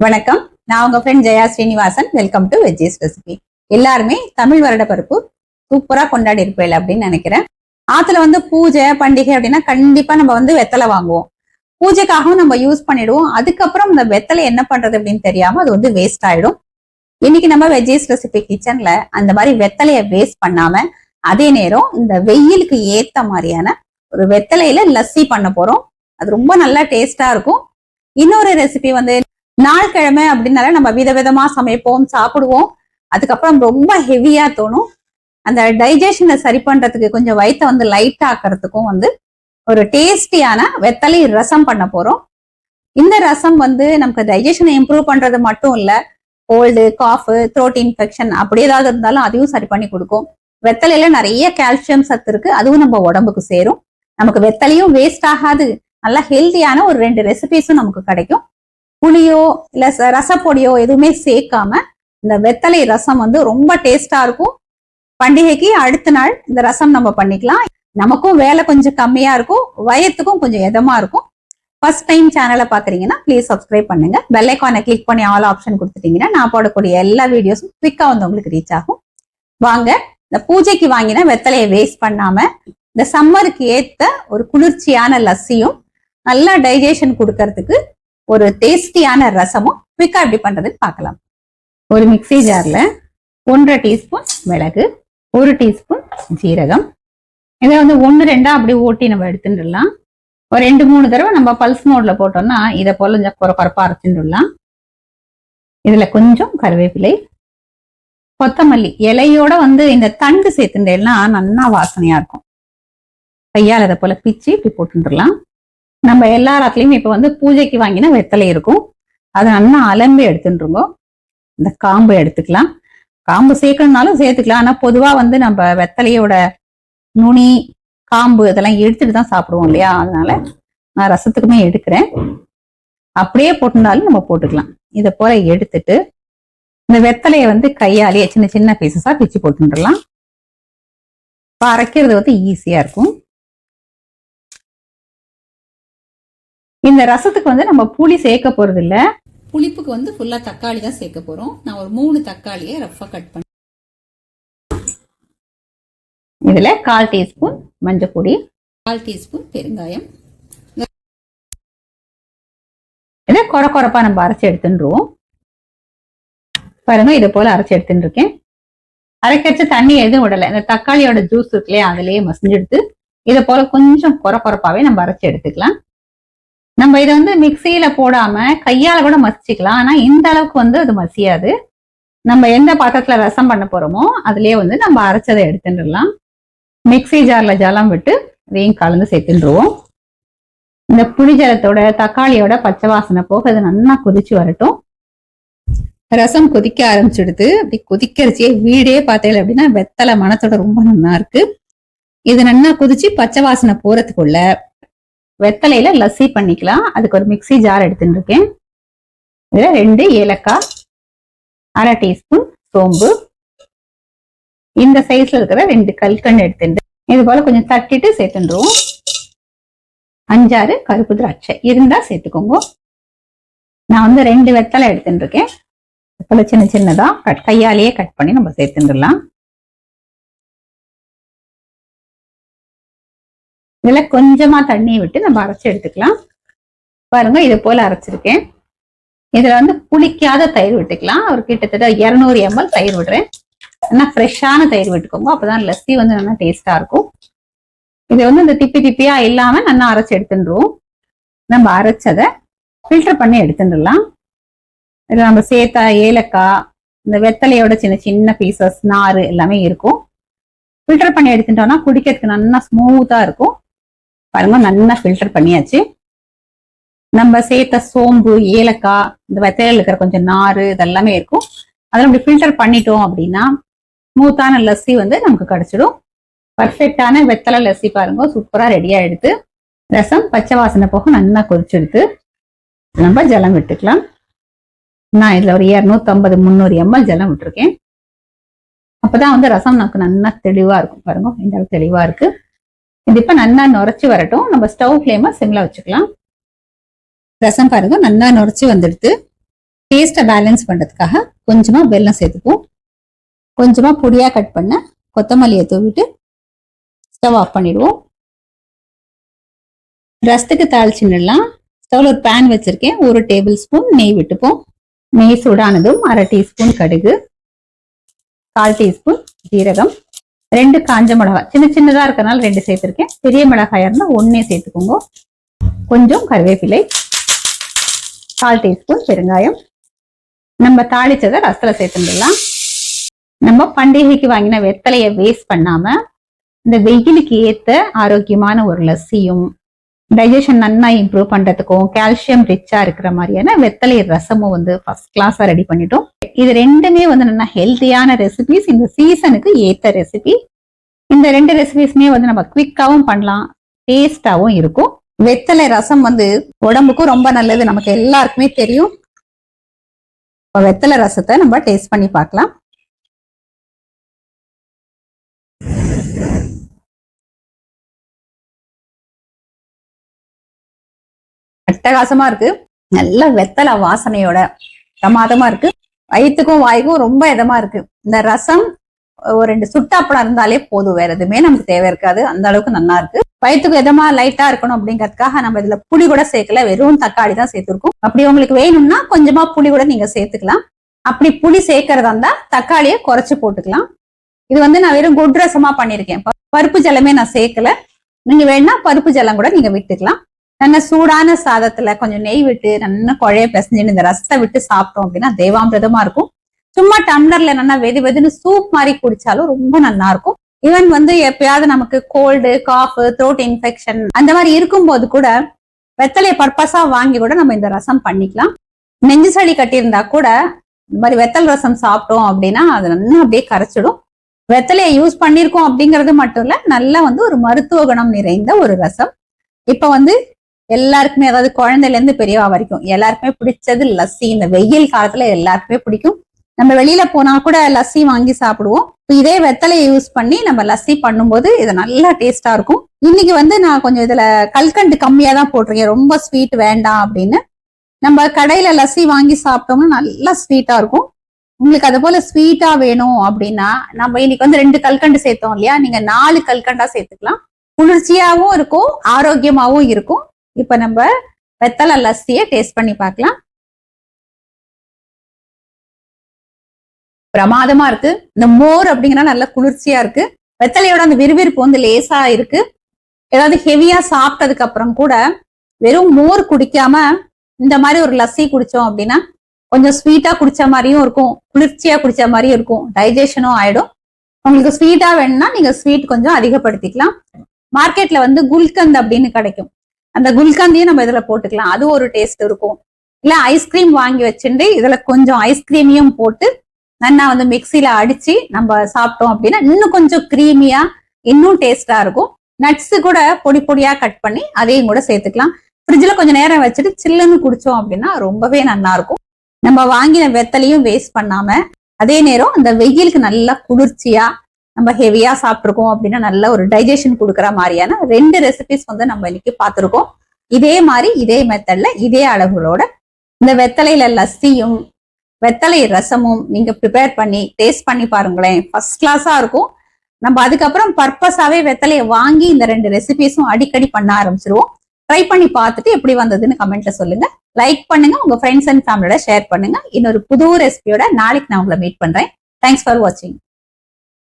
வணக்கம். நான் உங்க friend Jaya Srinivasan. Welcome to veggies recipe. எல்லாருமே தமிழ் வருட பருப்பு சூப்பரா கொண்டாடி இருப்பேன் அப்படின்னு நினைக்கிறேன். ஆத்துல பூஜை பண்டிகை அப்படின்னா கண்டிப்பா நம்ம வெத்தலை வாங்குவோம். பூஜைக்காகவும் நம்ம யூஸ் பண்ணிடுவோம். அதுக்கப்புறம் இந்த வெத்தலை என்ன பண்றது அப்படின்னு தெரியாம அது வேஸ்ட் ஆயிடும். இன்னைக்கு நம்ம வெஜ்ஜீஸ் ரெசிபி கிச்சன்ல அந்த மாதிரி வெத்தலைய வேஸ்ட் பண்ணாம அதே நேரம் இந்த வெயிலுக்கு ஏத்த மாதிரியான ஒரு வெத்தலையில லஸ்ஸி பண்ண போறோம். அது ரொம்ப நல்லா டேஸ்டா இருக்கும். இன்னொரு ரெசிபி நாள் கிழமை அப்படின்னால நம்ம விதவிதமா சமைப்போம், சாப்பிடுவோம். அதுக்கப்புறம் ரொம்ப ஹெவியா தோணும். அந்த டைஜஷனை சரி பண்றதுக்கு கொஞ்சம் வயிற்ற லைட் ஆக்கிறதுக்கும் ஒரு டேஸ்டியான வெத்தலை ரசம் பண்ண போறோம். இந்த ரசம் நமக்கு டைஜஷனை இம்ப்ரூவ் பண்றது மட்டும் இல்ல, கோல்டு, காஃப், த்ரோட் இன்ஃபெக்ஷன் அப்படி ஏதாவது இருந்தாலும் அதையும் சரி பண்ணி கொடுக்கும். வெத்தலையில நிறைய கால்சியம் சத்து இருக்கு, அதுவும் நம்ம உடம்புக்கு சேரும். நமக்கு வெத்தலையும் வேஸ்ட் ஆகாது. நல்லா ஹெல்த்தியான ஒரு 2 ரெசிபிஸும் நமக்கு கிடைக்கும். புளியோ இல்ல ரசப்பொடியோ எதுவுமே சேர்க்காம இந்த வெத்தலை ரசம் ரொம்ப டேஸ்டா இருக்கும். பண்டிகைக்கு அடுத்த நாள் இந்த ரசம் நம்ம பண்ணிக்கலாம். நமக்கும் வேலை கொஞ்சம் கம்மியா இருக்கும், வயத்துக்கும் கொஞ்சம் எதமா இருக்கும். ஃபர்ஸ்ட் டைம் சேனலை பாக்குறீங்கன்னா ப்ளீஸ் சப்ஸ்கிரைப் பண்ணுங்க. பெல் ஐகானை கிளிக் பண்ணி ஆல் ஆப்ஷன் கொடுத்துட்டீங்கன்னா நான் போடக்கூடிய எல்லா வீடியோஸும் குவிக்கா உங்களுக்கு ரீச் ஆகும். வாங்க, இந்த பூஜைக்கு வாங்கின வெத்தலையை வேஸ்ட் பண்ணாம இந்த சம்மருக்கு ஏத்த ஒரு குளிர்ச்சியான லஸ்ஸியும் நல்லா டைஜஷன் கொடுக்கறதுக்கு ஒரு டேஸ்டியான ரசமும் குவிக்கா எப்படி பண்றதுன்னு பார்க்கலாம். ஒரு மிக்சி ஜார்ல 1.5 டீஸ்பூன் மிளகு, 1 டீஸ்பூன் ஜீரகம், இதை 1-2 அப்படி ஓட்டி நம்ம எடுத்துடலாம். ஒரு 2-3 தடவை நம்ம பல்ஸ் மோட்ல போட்டோம்னா இதை போல கொஞ்சம் குறப்பா அரைச்சுடலாம். இதுல கொஞ்சம் கருவேப்பிலை, கொத்தமல்லி இலையோட இந்த தண்டு சேர்த்துட்டேன்னா நல்லா வாசனையா இருக்கும். கையால் இதை போல பிச்சு இப்படி போட்டுடலாம். நம்ம எல்லாத்துலயும் இப்ப பூஜைக்கு வாங்கினா வெத்தலை இருக்கும், அதை நல்லா அலம்பி எடுத்துருங்க. இந்த காம்பு எடுத்துக்கலாம். காம்பு சேர்க்கணும்னாலும் சேர்த்துக்கலாம். ஆனா பொதுவா நம்ம வெத்தலையோட நுனி, காம்பு இதெல்லாம் எடுத்துட்டு தான் சாப்பிடுவோம் இல்லையா, அதனால நான் ரசத்துக்குமே எடுக்கிறேன். அப்படியே போட்டுனாலும் நம்ம போட்டுக்கலாம். இதை போல எடுத்துட்டு இந்த வெத்தலையை கையாலேயே சின்ன சின்ன பீசஸா பிச்சு போட்டுடலாம். அரைக்கிறது ஈஸியா இருக்கும். இந்த ரசத்துக்கு நம்ம புளி சேர்க்க போறது இல்ல. புளிப்புக்கு ஃபுல்லா தக்காளி தான் சேர்க்க போறோம். நான் ஒரு 3 தக்காளியை ரஃபா கட் பண்ண. இதுல 1/4 டீஸ்பூன் மஞ்சள் பொடி, 1/4 டீஸ்பூன் பெருங்காயம். இதை கொரப்பா நம்ம அரைச்சு எடுத்துருவோம். பாருங்க, இதை போல அரைச்சு எடுத்துட்டு இருக்கேன். அரைக்கச்சு தண்ணி எதுவும் விடல. இந்த தக்காளியோட ஜூஸ் இருக்குல்லையே அதிலேயே மசிஞ்செடுத்து இதை போல கொஞ்சம் கொரப்பாவே நம்ம அரைச்சு எடுத்துக்கலாம். நம்ம இதை மிக்சியில போடாம கையால கூட மசிச்சுக்கலாம். ஆனா இந்த அளவுக்கு அது மசியாது. நம்ம எந்த பாத்திரத்துல ரசம் பண்ண போறோமோ அதுலயே நம்ம அரைச்சதை எடுத்துடலாம். மிக்சி ஜார்ல ஜலம் விட்டு இதையும் கலந்து சேர்த்துருவோம். இந்த புளிஜலத்தோட தக்காளியோட பச்சை வாசனை போக இது நல்லா கொதிச்சு வரட்டும். ரசம் கொதிக்க ஆரம்பிச்சுடுது. அப்படி கொதிக்கிறச்சே வீடே பார்த்தேன் அப்படின்னா வெத்தலை மனத்தோட ரொம்ப நல்லா இருக்கு. இது நல்லா கொதிச்சு பச்சை வாசனை போறதுக்குள்ள வெத்தலையில லஸ்ஸி பண்ணிக்கலாம். அதுக்கு ஒரு மிக்சி ஜார் எடுத்துட்டு இருக்கேன். இதுல 2 ஏலக்காய், 1/2 டீஸ்பூன் சோம்பு, இந்த சைஸ்ல இருக்கிற 2 கல்கண்டு எடுத்துட்டு இது போல கொஞ்சம் தட்டிட்டு சேர்த்துருவோம். 5-6 கருப்பு திராட்சை இருந்தா சேர்த்துக்கோங்க. நான் 2 வெத்தலை எடுத்துட்டு இருக்கேன். வெத்தலை சின்ன சின்னதா கையாலேயே கட் பண்ணி நம்ம சேர்த்துடலாம். இதுல கொஞ்சமா தண்ணியை விட்டு நம்ம அரைச்சு எடுத்துக்கலாம். பாருங்க, இது போல அரைச்சிருக்கேன். இதுல புளிக்காத தயிர் விட்டுக்கலாம். ஒரு கிட்டத்தட்ட 200 ml தயிர் விடுறேன். நல்லா ஃப்ரெஷ்ஷான தயிர் விட்டுக்கோங்க. அப்பதான் லஸ்ஸி நல்லா டேஸ்டா இருக்கும். இது இந்த திப்பி திப்பியா இல்லாம நல்லா அரைச்சு எடுத்துடுவோம். நம்ம அரைச்சதை ஃபில்டர் பண்ணி எடுத்துடலாம். இதுல நம்ம சேர்த்த ஏலக்காய், இந்த வெத்தலையோட சின்ன சின்ன பீசஸ், நாறு எல்லாமே இருக்கும். ஃபில்டர் பண்ணி எடுத்துட்டோம்னா குடிக்கிறதுக்கு நல்லா ஸ்மூத்தா இருக்கும். பாருங்க, நல்லா ஃபில்டர் பண்ணியாச்சு. நம்ம சேர்த்த சோம்பு, ஏலக்காய், இந்த வெத்தையில இருக்கிற கொஞ்சம் நாறு இதெல்லாமே இருக்கும். அதெல்லாம் இப்படி ஃபில்டர் பண்ணிட்டோம் அப்படின்னா ஸ்மூத்தான லஸ்ஸி நமக்கு கிடைச்சிடும். பர்ஃபெக்டான வெத்தலை லஸ்ஸி பாருங்க, சூப்பரா ரெடி ஆயிடுது. ரசம் பச்சை வாசனை போக நல்லா கொதிச்சிடுது. நம்ம ஜலம் விட்டுக்கலாம். நான் இதுல ஒரு 250-300 ml ஜலம் விட்டுருக்கேன். அப்பதான் ரசம் நமக்கு நல்லா தெளிவா இருக்கும். பாருங்க, இந்த அளவுக்கு தெளிவா இருக்கு. இது இப்ப நல்லா நுரைச்சி வரட்டும். நம்ம ஸ்டவ் ஃப்ளேமை சிம்ல வச்சுக்கலாம். ரசம் பாருங்க நல்லா நுரைச்சி வந்துடுது. டேஸ்ட்டை பேலன்ஸ் பண்றதுக்காக கொஞ்சமா வெல்லம் சேர்த்துப்போம். கொஞ்சமா பொடியா கட் பண்ண கொத்தமல்லியை தூவிட்டு ஸ்டவ் ஆஃப் பண்ணிடுவோம். ரசத்துக்கு தாளிச்சுடலாம். ஸ்டவ்ல ஒரு பேன் வச்சிருக்கேன். 1 டேபிள் ஸ்பூன் நெய் விட்டுப்போம். நெய் சூடானதும் 1/2 டீஸ்பூன் கடுகு, 1/4 டீஸ்பூன் ஜீரகம், 2 காஞ்ச மிளகாய், சின்ன சின்னதா இருக்கறனால 2 சேர்த்திருக்கேன். பெரிய மிளகாயா இருந்தா 1 சேர்த்துக்கோங்க. கொஞ்சம் கருவேப்பிலை, 1/4 டீஸ்பூன் பெருங்காயம். நம்ம தாளிச்சதை ரசத்துல சேர்த்துடலாம். நம்ம பண்டிகைக்கு வாங்கின வெத்தலையை வேஸ்ட் பண்ணாம இந்த வெயிலுக்கு ஏத்த ஆரோக்கியமான ஒரு லஸ்ஸியும், டைஜஷன் நன்னா இம்ப்ரூவ் பண்றதுக்கும் கால்சியம் ரிச்சா இருக்கிற மாதிரியான வெத்தலை ரசமும் வந்து ஃபர்ஸ்ட் கிளாஸா ரெடி பண்ணிட்டோம். இது ரெண்டுமே வந்து நல்லா ஹெல்த்தியான ரெசிபிஸ், இந்த சீசனுக்கு ஏத்த ரெசிபி. இந்த 2 ரெசிபிஸ்மே வந்து நம்ம குவிக்காவும் பண்ணலாம், டேஸ்டாவும் இருக்கும். வெத்தலை ரசம் வந்து உடம்புக்கும் ரொம்ப நல்லது, நமக்கு எல்லாருக்குமே தெரியும். வெத்தலை ரசத்தை நம்ம டேஸ்ட் பண்ணி பார்க்கலாம். அட்டகாசமா இருக்கு. நல்ல வெத்தலை வாசனையோட பிரமாதமா இருக்கு. வயிற்றுக்கும் வாய்க்கும் ரொம்ப இதமா இருக்கு. இந்த ரசம் ஒரு 2 சுட்டாப்படம் இருந்தாலே போதும், வேற எதுவுமே நமக்கு தேவை இருக்காது. அந்த அளவுக்கு நல்லா இருக்கு. வயிற்றுக்கு இதமா லைட்டா இருக்கணும் அப்படிங்கறதுக்காக நம்ம இதுல புளி கூட சேர்க்கல, வெறும் தக்காளி தான் சேர்த்திருக்கோம். அப்படி உங்களுக்கு வேணும்னா கொஞ்சமா புளி கூட நீங்க சேர்த்துக்கலாம். அப்படி புளி சேர்க்கறதா இருந்தா தக்காளியை குறைச்சு போட்டுக்கலாம். இது வந்து நான் வெறும் குட் ரசமா பண்ணிருக்கேன். பருப்பு ஜலமே நான் சேர்க்கல. நீங்க வேணா பருப்பு ஜலம் கூட நீங்க விட்டுக்கலாம். நல்ல சூடான சாதத்துல கொஞ்சம் நெய் விட்டு நல்லா குழைய பிசைஞ்சுன்னு இந்த ரசத்தை விட்டு சாப்பிட்டோம் அப்படின்னா தேவாமிரதமா இருக்கும். சும்மா டம்ளர்ல நல்லா வெது வெதுன்னு சூப் மாதிரி குடிச்சாலும் ரொம்ப நல்லா இருக்கும். ஈவன் வந்து எப்பயாவது நமக்கு கோல்டு, காஃப், த்ரோட் இன்ஃபெக்ஷன் அந்த மாதிரி இருக்கும்போது கூட வெத்தலையை பர்பஸா வாங்கி கூட நம்ம இந்த ரசம் பண்ணிக்கலாம். நெஞ்சு சளி கட்டியிருந்தா கூட இந்த மாதிரி வெத்தல் ரசம் சாப்பிட்டோம் அப்படின்னா அது நல்லா அப்படியே கரைச்சிடும். வெத்தலையை யூஸ் பண்ணிருக்கோம் அப்படிங்கிறது மட்டும் இல்ல, நல்லா வந்து ஒரு மருத்துவ குணம் நிறைந்த ஒரு ரசம். இப்ப வந்து எல்லாருக்குமே, அதாவது குழந்தையில இருந்து பெரியவா வரைக்கும் எல்லாருக்குமே பிடிச்சது லஸ்ஸி. இந்த வெயில் காலத்துல எல்லாருக்குமே பிடிக்கும். நம்ம வெளியில போனா கூட லஸ்ஸி வாங்கி சாப்பிடுவோம். இதே வெத்தலையை யூஸ் பண்ணி நம்ம லஸ்ஸி பண்ணும்போது இது நல்லா டேஸ்டா இருக்கும். இன்னைக்கு வந்து நான் கொஞ்சம் இதுல கல்கண்டு கம்மியா தான் போட்டிருக்கேன், ரொம்ப ஸ்வீட் வேண்டாம் அப்படின்னு. நம்ம கடையில லஸ்ஸி வாங்கி சாப்பிட்டோம்னா நல்லா ஸ்வீட்டா இருக்கும். உங்களுக்கு அது போல ஸ்வீட்டா வேணும் அப்படின்னா நம்ம இன்னைக்கு வந்து 2 கல்கண்டு சேர்த்தோம் இல்லையா, நீங்க 4 கல்கண்டா சேர்த்துக்கலாம். குளிர்ச்சியாவும் இருக்கும், ஆரோக்கியமாவும் இருக்கும். இப்ப நம்ம வெத்தலை லஸ்ஸிய டேஸ்ட் பண்ணி பார்க்கலாம். பிரமாதமா இருக்கு. இந்த மோர் அப்படிங்கிற நல்ல குளிர்ச்சியா இருக்கு. வெத்தலையோட அந்த விறுவிறுப்பு வந்து லேசா இருக்கு. ஏதாவது ஹெவியா சாப்பிட்டதுக்கு அப்புறம் கூட வெறும் மோர் குடிக்காம இந்த மாதிரி ஒரு லஸ்ஸி குடிச்சோம் அப்படின்னா கொஞ்சம் ஸ்வீட்டா குடிச்ச மாதிரியும் இருக்கும், குளிர்ச்சியா குடிச்ச மாதிரியும் இருக்கும், டைஜஷனும் ஆயிடும். உங்களுக்கு ஸ்வீட்டா வேணும்னா நீங்க ஸ்வீட் கொஞ்சம் அதிகப்படுத்திக்கலாம். மார்க்கெட்ல வந்து குல்கந்த் அப்படின்னு கிடைக்கும். அந்த குல்கந்தையும் நம்ம இதுல போட்டுக்கலாம், அது ஒரு டேஸ்ட் இருக்கும். இல்ல ஐஸ்கிரீம் வாங்கி வச்சுட்டு இதுல கொஞ்சம் ஐஸ்கிரீமையும் போட்டு நல்லா வந்து மிக்சியில அடிச்சு நம்ம சாப்பிட்டோம் அப்படின்னா இன்னும் கொஞ்சம் கிரீமியா, இன்னும் டேஸ்டா இருக்கும். நட்ஸ் கூட பொடி பொடியா கட் பண்ணி அதையும் கூட சேர்த்துக்கலாம். ஃப்ரிட்ஜ்ல கொஞ்சம் நேரம் வச்சுட்டு சில்லுன்னு குடிச்சோம் அப்படின்னா ரொம்பவே நல்லா இருக்கும். நம்ம வாங்கின வெத்தலையும் வேஸ்ட் பண்ணாம, அதே நேரம் அந்த வெயிலுக்கு நல்லா குளிர்ச்சியா நம்ம ஹெவியா சாப்பிட்டுருக்கோம் அப்படின்னா நல்ல ஒரு டைஜஷன் கொடுக்குற மாதிரியான 2 ரெசிபிஸ் வந்து நம்ம இன்னைக்கு பார்த்துருக்கோம். இதே மாதிரி இதே மெத்தட்ல இதே அளவுகளோட இந்த வெத்தலையில லஸ்ஸியும் வெத்தலை ரசமும் நீங்க ப்ரிப்பேர் பண்ணி டேஸ்ட் பண்ணி பாருங்களேன், ஃபர்ஸ்ட் கிளாஸா இருக்கும். நம்ம அதுக்கப்புறம் பர்பஸாவே வெத்தலையை வாங்கி இந்த 2 ரெசிபிஸும் அடிக்கடி பண்ண ஆரம்பிச்சிருவோம். ட்ரை பண்ணி பார்த்துட்டு எப்படி வந்ததுன்னு கமெண்ட்ல சொல்லுங்க. லைக் பண்ணுங்க, உங்க ஃப்ரெண்ட்ஸ் அண்ட் ஃபேமிலியோட ஷேர் பண்ணுங்க. இன்னொரு புது ரெசிபியோட நாளைக்கு நான் உங்களை மீட் பண்றேன். தேங்க்ஸ் ஃபார் வாட்சிங்.